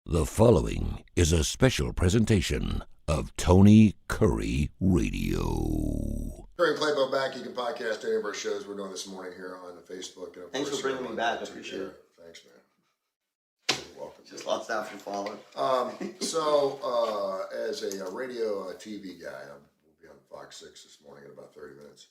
The following is a special presentation of Tony Curry Radio. Kurre and Klapow back. You can podcast any of our shows we're doing this morning here on Facebook. And of Thanks course, for bringing me back. I appreciate it. Thanks, man. You're welcome. Just lots of after following. As a radio TV guy, we'll be on Fox 6 this morning in about 30 minutes.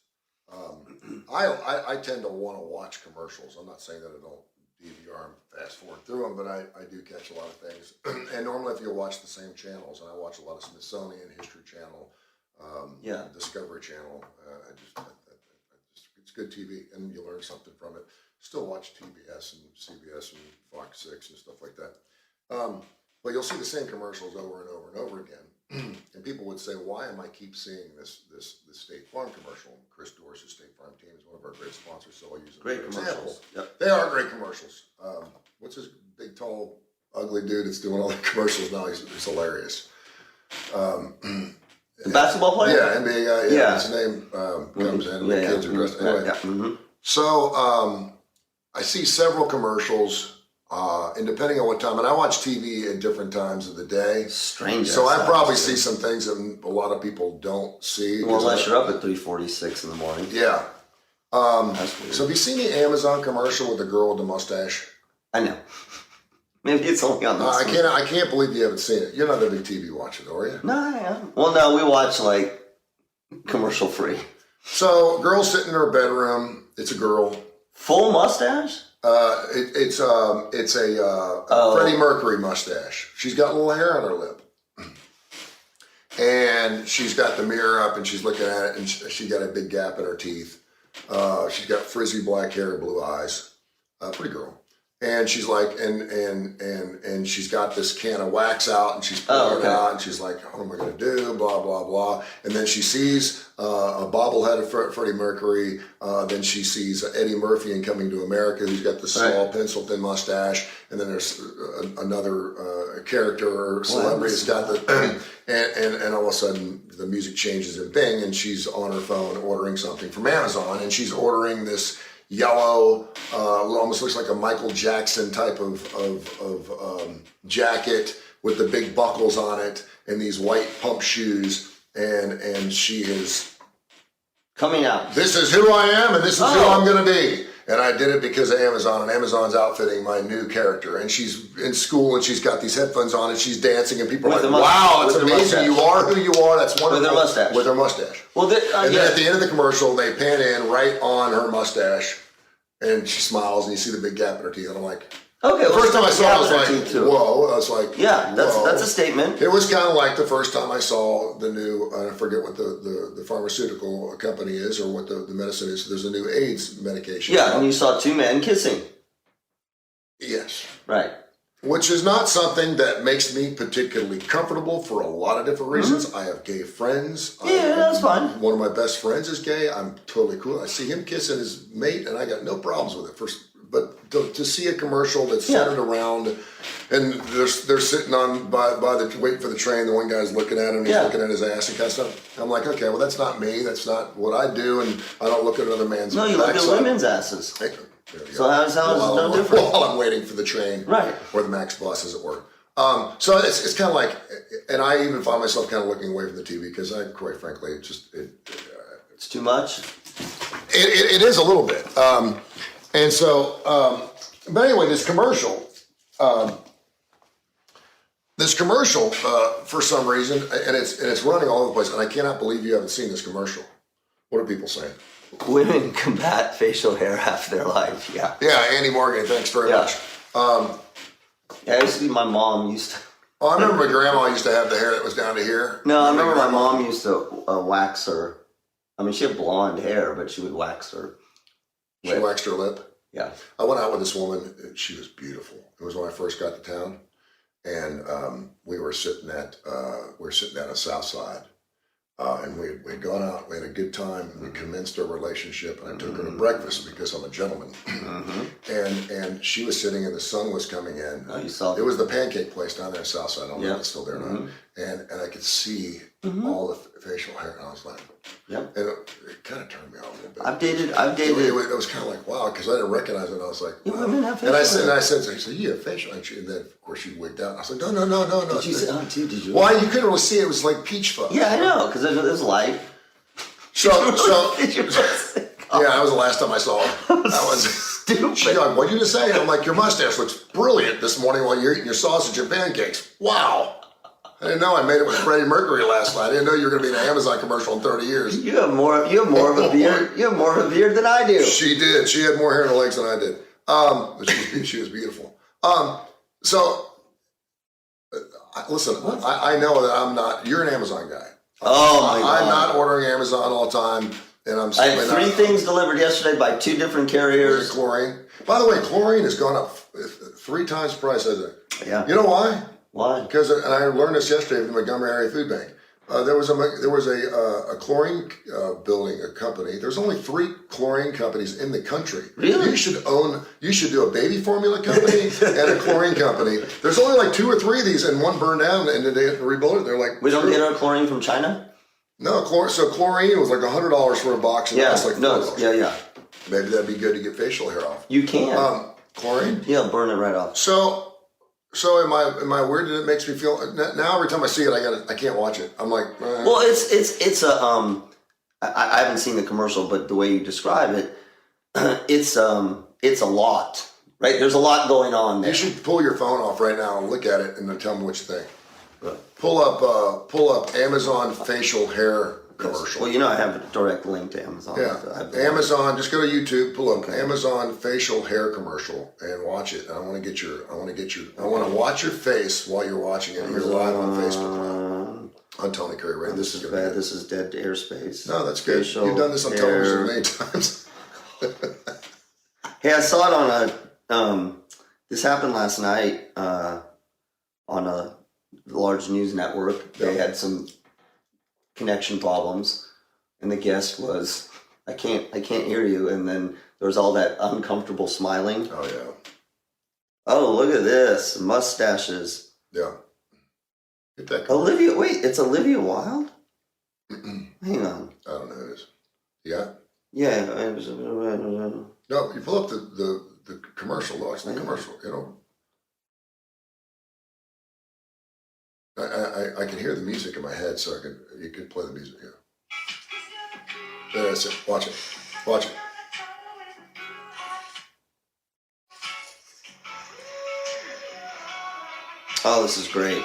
I tend to want to watch commercials. I'm not saying that I don't DVR and fast forward through them, but I do catch a lot of things. And normally if you watch the same channels, and I watch a lot of Smithsonian, History Channel, Discovery Channel, it's good TV and you learn something from it. Still watch TBS and CBS and Fox 6 and stuff like that. But you'll see the same commercials over and over and over again. And people would say, why am I keep seeing this State Farm commercial? Chris Dorsey's State Farm team is one of our great sponsors, so I'll use it Great as an commercials. example. Yep. They are great commercials. What's this big, tall, ugly dude that's doing all the commercials now? He's hilarious. The basketball player? Yeah, NBA guy. Yeah. His name comes in and the kids are dressed. Anyway, so I see several commercials. And depending on what time, and I watch TV at different times of the day. Strange. So I probably see some things that a lot of people don't see. Well, unless you're up at 3:46 in the morning. Yeah. That's weird. So have you seen the Amazon commercial with the girl with the mustache? I know. Maybe it's only on this I can't believe you haven't seen it. You're not a big TV watcher, though, are you? No, I am. Well, no, we watch like commercial free. So girl sitting in her bedroom. It's a girl. Full mustache? It's a Freddie Mercury mustache. She's got a little hair on her lip. And she's got the mirror up and she's looking at it and she got a big gap in her teeth. She's got frizzy black hair, blue eyes. Pretty girl. And she's like, and she's got this can of wax out and she's pulling it out and she's like, what am I going to do? Blah, blah, blah. And then she sees a bobblehead of Freddie Mercury. Then she sees Eddie Murphy in Coming to America, who's got the small pencil thin mustache. And then there's another character or celebrity that's got the, and all of a sudden the music changes and bing, and she's on her phone ordering something from Amazon, and she's ordering this yellow, almost looks like a Michael Jackson type of jacket with the big buckles on it and these white pump shoes, and she is coming out. This is who I am and this is who I'm going to be. And I did it because of Amazon, and Amazon's outfitting my new character. And she's in school, and she's got these headphones on, and she's dancing, and people are like, wow, it's amazing. You are who you are. That's wonderful. With her mustache. With her mustache. Well, and then at the end of the commercial, they pan in right on her mustache, and she smiles, and you see the big gap in her teeth. And I'm like, okay. The first time I saw it, I was like, whoa. I was like, yeah, that's whoa. a statement. It was kind of like the first time I saw the new, I forget what the pharmaceutical company is or what the medicine is. There's a new AIDS medication. Yeah, and you saw two men kissing. Yes. Right. Which is not something that makes me particularly comfortable for a lot of different reasons. I have gay friends. Yeah, that's fine. One of my best friends is gay. I'm totally cool. I see him kissing his mate, and I got no problems with it. But to see a commercial that's centered around, and they're sitting on by the waiting for the train. The one guy's looking at him, and he's looking at his ass and kind of stuff. I'm like, okay, well, that's not me. That's not what I do, and I don't look at another man's. No, you look at women's asses. So how is it no different? While I'm waiting for the train, right, or the Max bus, as it were. So it's kind of like, and I even find myself kind of looking away from the TV because I, quite frankly, it's too much. It is a little bit. And so, but anyway, this commercial, for some reason, and it's running all over the place, and I cannot believe you haven't seen this commercial. What are people saying? Women combat facial hair half their life. Yeah. Yeah, Andy Morgan. Thanks very much. Yeah, my mom used to. Oh, I remember my grandma used to have the hair that was down to here. No, I remember my mom used to wax her. I mean, she had blonde hair, but she would wax her. She waxed her lip? Yeah. I went out with this woman. She was beautiful. It was when I first got to town. And we were sitting at a South Side. And we'd gone out. We had a good time. We commenced our relationship. And I took her to breakfast because I'm a gentleman. And she was sitting and the sun was coming in. Oh, you saw it was the pancake place down there in South Side. I don't know if it's still there or not. Mm-hmm. And I could see all the facial hair, and I was like, Yep. and it kind of turned me off a little bit. I've dated. It was kind of like, wow, because I didn't recognize it. And I was like, wow. Women have facial and I hair. said, you have facial hair. And then, of course, she wigged out. I was like, no. Did you say, did you? Why? You couldn't really see it. It was like peach fuzz. Yeah, I know, because it was light. So, Did you yeah, that was the last time I saw it. That was stupid. She's like, what'd you just say? And I'm like, your mustache looks brilliant this morning while you're eating your sausage and pancakes. Wow. I didn't know I made it with Freddie Mercury last night. I didn't know you were going to be in an Amazon commercial in 30 years. You have more of a beard. You have more of a beard than I do. She did. She had more hair in her legs than I did. But she was beautiful. Listen, I know that I'm not. You're an Amazon guy. Oh my God! I'm not ordering Amazon all the time, and I'm. I had 3 things delivered yesterday by 2 different carriers. Chlorine. By the way, chlorine has gone up 3 times the price, hasn't it? Yeah. You know why? Why? Because, and I learned this yesterday from the Montgomery Area Food Bank. There was a chlorine building, a company. There's only 3 chlorine companies in the country. Really? You should do a baby formula company and a chlorine company. There's only like 2 or 3 of these, and one burned down, and they had to rebuild it. They're like, We don't get our chlorine from China? No, so chlorine was like $100 for a box, and that's like $4. Yeah. Maybe that'd be good to get facial hair off. You can. Chlorine? Yeah, burn it right off. So am I weird? And it makes me feel now every time I see it, I can't watch it. I'm like, Well, it's a I haven't seen the commercial, but the way you describe it, it's a lot, right? There's a lot going on there. You should pull your phone off right now and look at it and then tell me what you think. Right. Pull up Amazon facial hair commercial. Well, I have a direct link to Amazon. Yeah, Amazon. Just go to YouTube. Pull up Amazon facial hair commercial and watch it. I want to watch your face while you're watching it. You're live on Facebook on Tony Curry Radio. This is bad. This is dead airspace. No, that's good. Facial You've done this on television many times. Hey, I saw it on this happened last night on a large news network. They had some connection problems, and the guest was, I can't hear you, and then there was all that uncomfortable smiling. Oh yeah. Oh, look at this, mustaches. Yeah. Get that. Olivia, wait, it's Olivia Wilde? Hang on. I don't know who it is. Yeah. Yeah. No, you pull up the commercial though. It's the commercial. I can hear the music in my head, so you could play the music. Yeah. That's it. Watch it. Oh, this is great.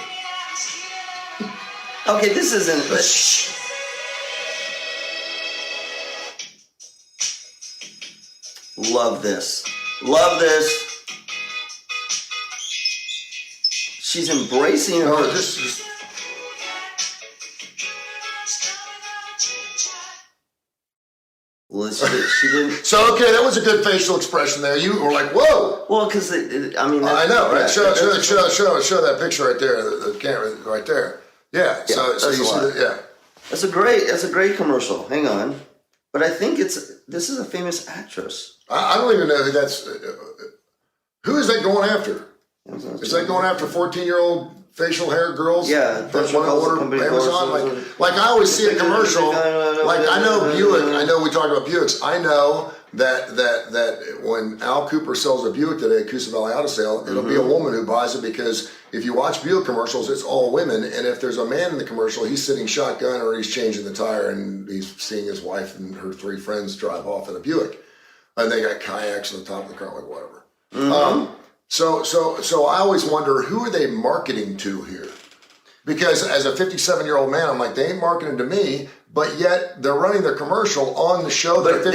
Okay, this isn't. Love this. She's embracing her. No, just. Well, she didn't. So okay, that was a good facial expression there. You were like, "Whoa!" Well, because I mean, I know, right? Yeah, Show that picture right there. The camera right there. Yeah. So you see that? Yeah. That's a great commercial. Hang on, but I think this is a famous actress. I don't even know who that's. Who is that going after? Is that going after 14-year-old facial hair girls? Yeah, that want to order Amazon. Like I always see a commercial. Like I know Buick. I know we talked about Buicks. I know that when Al Cooper sells a Buick today at Coosa Valley Auto Sale, it'll be a woman who buys it, because if you watch Buick commercials, it's all women. And if there's a man in the commercial, he's sitting shotgun or he's changing the tire and he's seeing his wife and her 3 friends drive off in a Buick, and they got kayaks on the top of the car, like whatever. So I always wonder, who are they marketing to here? Because as a 57-year-old man, I'm like, they ain't marketing to me, but yet they're running their commercial on the show. Like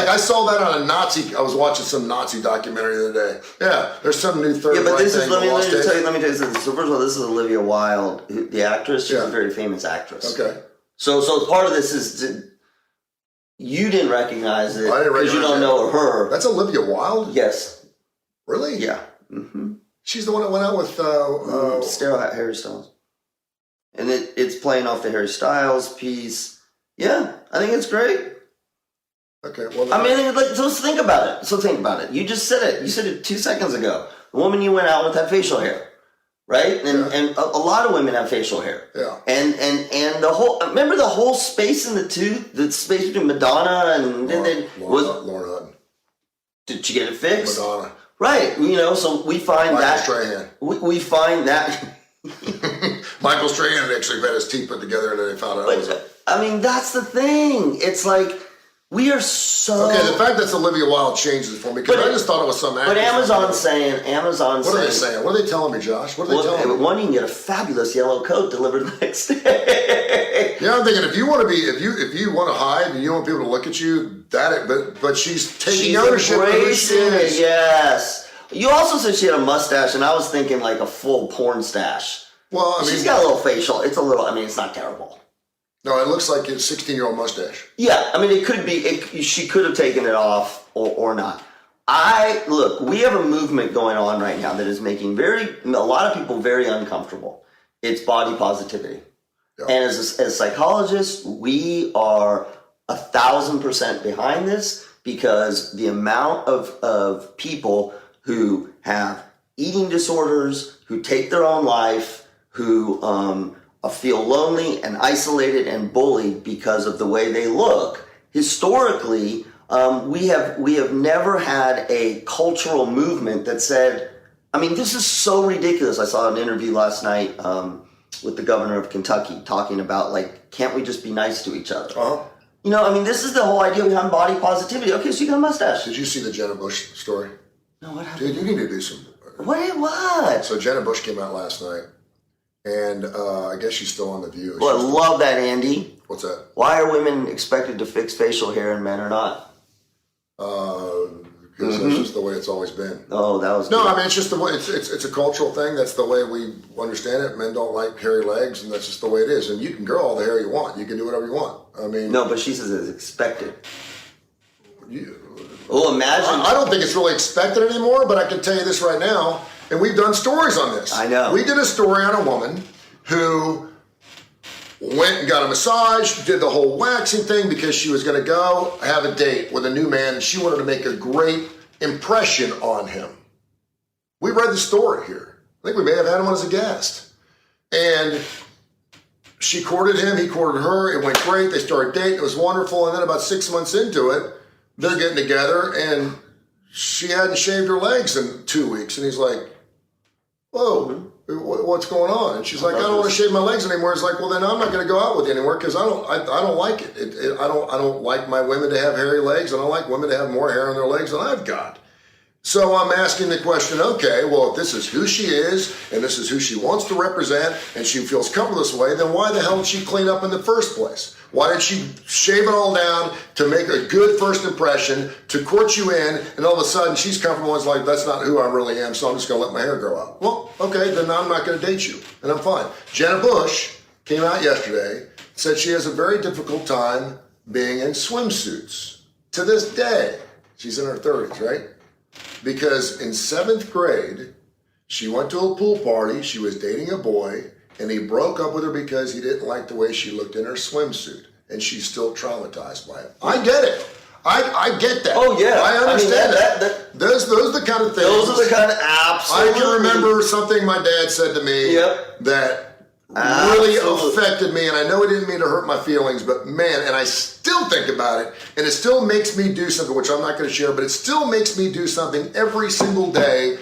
I saw that on I was watching some Nazi documentary the other day. Yeah, there's some new third. Yeah, but this is, let me tell you this. something. So first of all, this is Olivia Wilde, the actress. She's a very famous actress. Okay. So part of this is you didn't recognize it because you don't know her. That's Olivia Wilde? Yes. Really? Yeah. Mm-hmm. She's the one that went out with Sterile Harry Styles. And it's playing off the Harry Styles piece. Yeah, I think it's great. Okay, well, I mean, so think about it. You just said it. You said it 2 seconds ago. The woman you went out with had facial hair. right? And a lot of women have facial hair. Yeah. And the whole, remember the whole space in the tooth, the space between Madonna and Lauren Hutton. Did you get it fixed? Madonna. Right. So we find Michael Strahan. We find that. Michael Strahan actually had his teeth put together and then they found out it was I mean, that's the thing. It's like, we are so... Okay, the fact that Olivia Wilde changes it for me, because I just thought it was some actress. But Amazon's saying... What are they saying? What are they telling me, Josh? What are they telling me? One, you can get a fabulous yellow coat delivered the next day. Yeah, I'm thinking if you want to hide and you don't want people to look at you, but she's taking ownership of who she is. Yes. You also said she had a mustache, and I was thinking like a full porn stash. Well, I mean... She's got a little facial. It's a little... I mean, it's not terrible. No, it looks like a 16-year-old mustache. Yeah, I mean, it could be. She could have taken it off or not. Look, we have a movement going on right now that is making a lot of people very uncomfortable. It's body positivity. Yeah. And as psychologists, we are 1,000% behind this, because the amount of people who have eating disorders, who take their own life, who feel lonely and isolated and bullied because of the way they look. Historically, we have never had a cultural movement that said, I mean, this is so ridiculous. I saw an interview last night with the governor of Kentucky talking about, like, can't we just be nice to each other? Uh-huh. You know, I mean, this is the whole idea behind body positivity. Okay, so you got a mustache. Did you see the Jenna Bush story? No, what happened? Dude, you need to do some... What? So Jenna Bush came out last night. And I guess she's still on The View. Well, I love that, Andy. What's that? Why are women expected to fix facial hair and men are not? Because that's just the way it's always been. Oh, that was no. good. I mean, it's just the way it's a cultural thing. That's the way we understand it. Men don't like hairy legs, and that's just the way it is. And you can grow all the hair you want. You can do whatever you want. I mean, no, but she says it's expected. Imagine. I don't think it's really expected anymore. But I can tell you this right now. And we've done stories on this. I know. We did a story on a woman who went and got a massage, did the whole waxing thing because she was going to go have a date with a new man, and she wanted to make a great impression on him. We read the story here. I think we may have had him on as a guest. And she courted him, he courted her, it went great, they started dating, it was wonderful, and then about 6 months into it, they're getting together, and she hadn't shaved her legs in 2 weeks, and he's like, whoa, what's going on? And she's like, I don't want to shave my legs anymore. It's like, well, then I'm not going to go out with you anymore because I don't like it. I don't like my women to have hairy legs. I don't like women to have more hair on their legs than I've got. So I'm asking the question, okay, well, if this is who she is and this is who she wants to represent and she feels comfortable this way, then why the hell did she clean up in the first place? Why did she shave it all down to make a good first impression, to court you in, and all of a sudden she's comfortable and is like, that's not who I really am, so I'm just going to let my hair grow out. Well, okay, then I'm not going to date you, and I'm fine. Jenna Bush came out yesterday, said she has a very difficult time being in swimsuits. To this day, she's in her 30s, right? Because in 7th grade, she went to a pool party, she was dating a boy, and he broke up with her because he didn't like the way she looked in her swimsuit. And she's still traumatized by it. I get it. I get that. Oh, yeah. I understand that. Those are the kind of things. Those are the kind of, absolutely. I can remember something my dad said to me that really affected me. And I know he didn't mean to hurt my feelings, but man, and I still think about it. And it still makes me do something, which I'm not going to share, but it still makes me do something every single day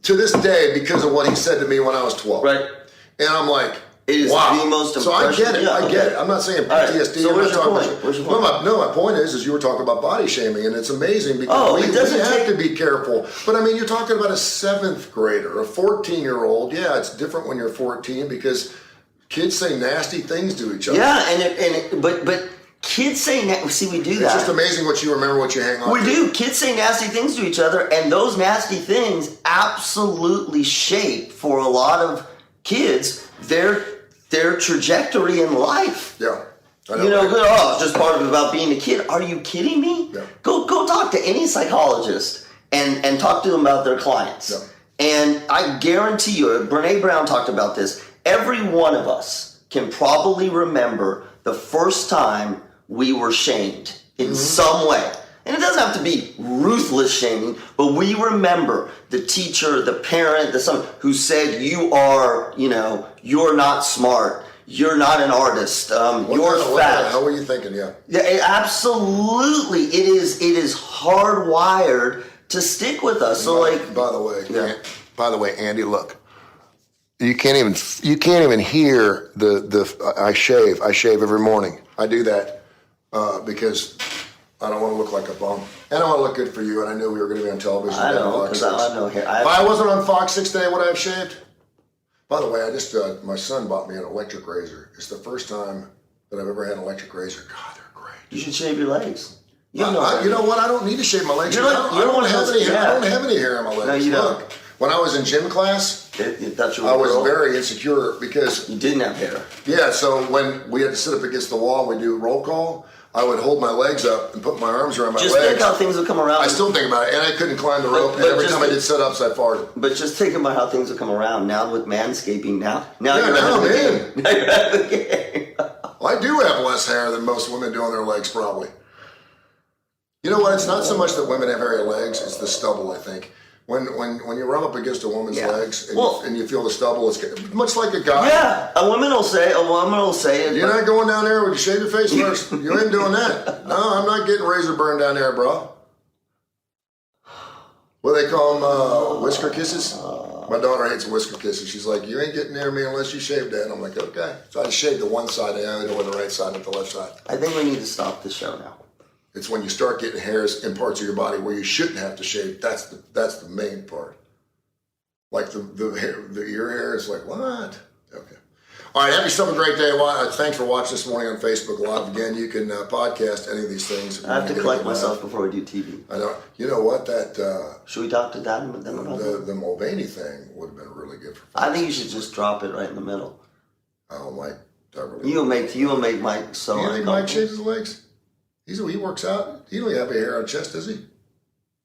to this day because of what he said to me when I was 12. Right. And I'm like, it is wow. the most So I get it. I get it. I'm not saying PTSD. Right. So where's your point? No, my point is you were talking about body shaming, and it's amazing because we have to be careful. But I mean, you're talking about a 7th grader, a 14-year-old. Yeah, it's different when you're 14 because kids say nasty things to each other. Yeah, but kids say, see, we do that. It's just amazing what you remember, what you hang on to. We do. Kids say nasty things to each other, and those nasty things absolutely shape, for a lot of kids, their trajectory in life. Yeah. It's just part of it about being a kid. Are you kidding me? Yeah. Go talk to any psychologist and talk to them about their clients. Yeah. And I guarantee you, Brene Brown talked about this, every one of us can probably remember the first time we were shamed in some way. And it doesn't have to be ruthless shaming, but we remember the teacher, the parent, the someone who said you're not smart, you're not an artist, you're fat. What the hell were you thinking? Yeah. Absolutely. It is hardwired to stick with us. So by the way, Andy, look. You can't even hear the I shave every morning. I do that because I don't want to look like a bum. And I want to look good for you, and I knew we were going to be on television. I know, because I know hair. If I wasn't on Fox 6 today, would I have shaved? By the way, I just my son bought me an electric razor. It's the first time that I've ever had an electric razor. God, they're great. You should shave your legs. You know what? I don't need to shave my legs. I don't have any hair on my legs. No, you don't. When I was in gym class, I was very insecure because you didn't have hair. Yeah, so when we had to sit up against the wall and we do roll call, I would hold my legs up and put my arms around my legs. Just think how things would come around. I still think about it, and I couldn't climb the rope. And every time I did sit-ups, I farted. But just think about how things would come around now with Manscaping. Now I'm in. Now you're out of the game. Well, I do have less hair than most women do on their legs, probably. You know what? It's not so much that women have hairy legs; it's the stubble. I think. When you rub up against a woman's legs and you feel the stubble, it's much like a guy. Yeah, a woman will say. You're not going down there. Would you shave your face first? You ain't doing that. No, I'm not getting razor burn down there, bro. What do they call them? Whisker kisses? My daughter hates whisker kisses. She's like, you ain't getting near me unless you shave that. I'm like, okay. So I shaved the one side, and I only go on the right side, not the left side. I think we need to stop the show now. It's when you start getting hairs in parts of your body where you shouldn't have to shave. That's the main part. Like the ear hair is like, what? Okay. All right, have yourself a great day. Thanks for watching this morning on Facebook Live. Again, you can podcast any of these things. I have to collect myself before we do TV. I know. You know what? Should we talk to Dad and them about the Mulvaney thing would have been really good for Fox. I think you should just drop it right in the middle. Oh, Mike. You'll make Mike so uncomfortable. You think Mike shaves his legs? He works out. He don't have a hair on his chest, does he?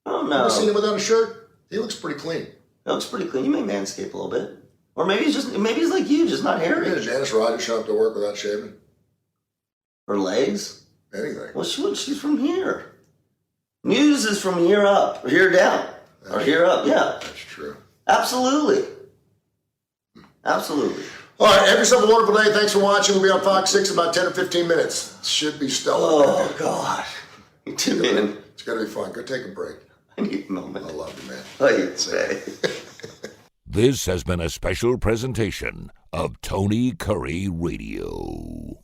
Oh, no. Ever seen him without a shirt? He looks pretty clean. He looks pretty clean. You may manscape a little bit. Or maybe he's like you, just not hairy. Did Janice Rogers show up to work without shaving? Her legs? Anything. Well, she's from here. News is from here up, or here down, or here up, yeah. That's true. Absolutely. Absolutely. All right, have yourself a wonderful day. Thanks for watching. We'll be on Fox 6 in about 10 or 15 minutes. Should be stellar. Oh, God. You too, man. It's going to be fun. Go take a break. I need a moment. I love you, man. I need to say. This has been a special presentation of Tony Curry Radio.